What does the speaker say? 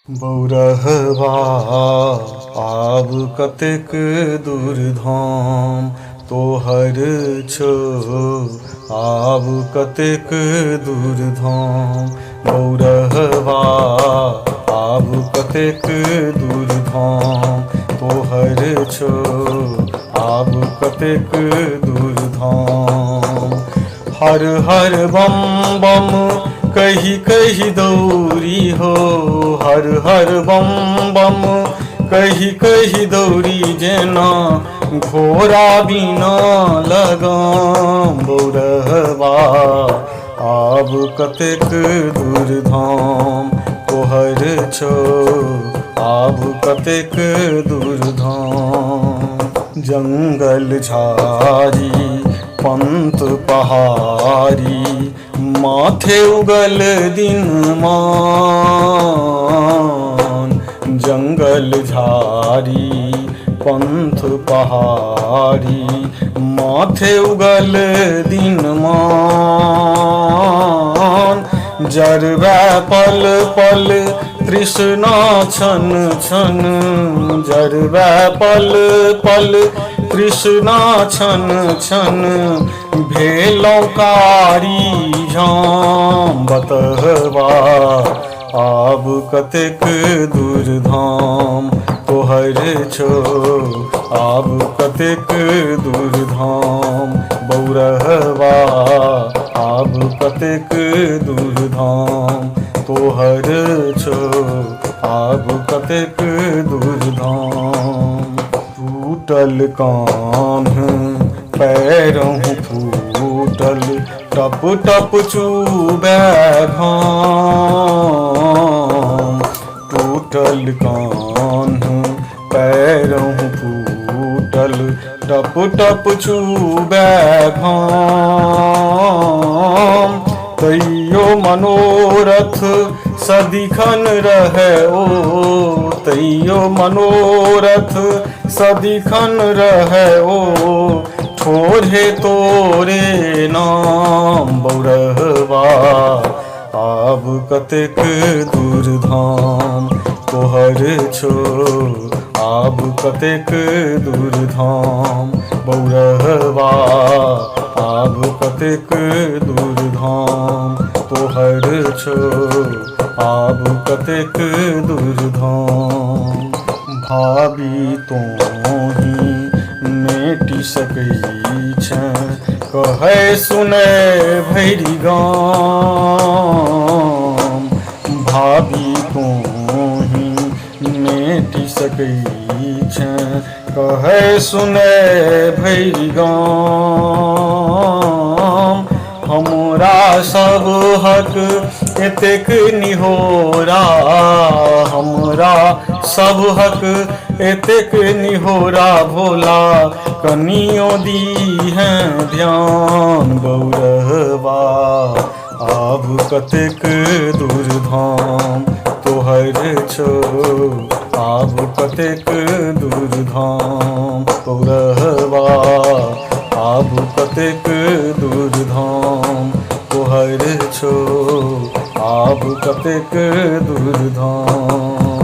बौरहबा आब कतेक दूर धाम तोहर छो, आब कतेक दूर धाम बौरहबा आब कतेक दूर धाम तोहर छो, आब कतेक दूर धाम। हर हर बम बम कही कही दौरी हो, हर हर बम बम कही कही दौरी जेना घोड़ा बिना लगाम बौरहबा आब कतेक दूर धाम तोहर छो, आब कतेक दूर धाम। जंगल झाड़ी पंत पहाड़ी माथे उगल दिन मान, जंगल झाड़ी पंथ पहाड़ी माथे उगल दिन मान। जरबै पल पल तृष्णा छन छन, जरबै पल पल तृष्णा छन छन भेलौं कारी झाम बतहबा आब कतेक दूर धाम तोहर छो, आब कतेक दूर धाम बौरहबा आब कतेक दूर धाम तोहर छो, आब कतेक दूर धाम। टूटल कान्ह पैरों फूटल टप टप चूबै घाम, टूटल कान्ह पैरों फूटल टप टप चूबै घाम। तैयो मनोरथ सदिखन रहे ओ, तैयो मनोरथ सदिखन रहे ओ ठोरे तोरे नाम बौरहबा आब कतेक दूर धाम तोहर छो, आब कतेक दूर धाम बौरहबा आब कतेक दूर धाम तोहर छो, आब कतेक दूर धाम। भाभी तोही मेटि सकै छै कहै सुनै भरि गाम, भाभी तोही मेटि सकै छै कहै सुनै भरि गाम। हमरा सब हक एतेक निहोरा, हमरा सब हक एतेक निहोरा भोला कनियो दीहें ध्यान बौरहबा आब कतेक दूर धाम तोहर छो, आब कतेक दूर धाम बौरहबा आब कतेक दूर धाम तोहर छो, आब कतेक दूर धाम।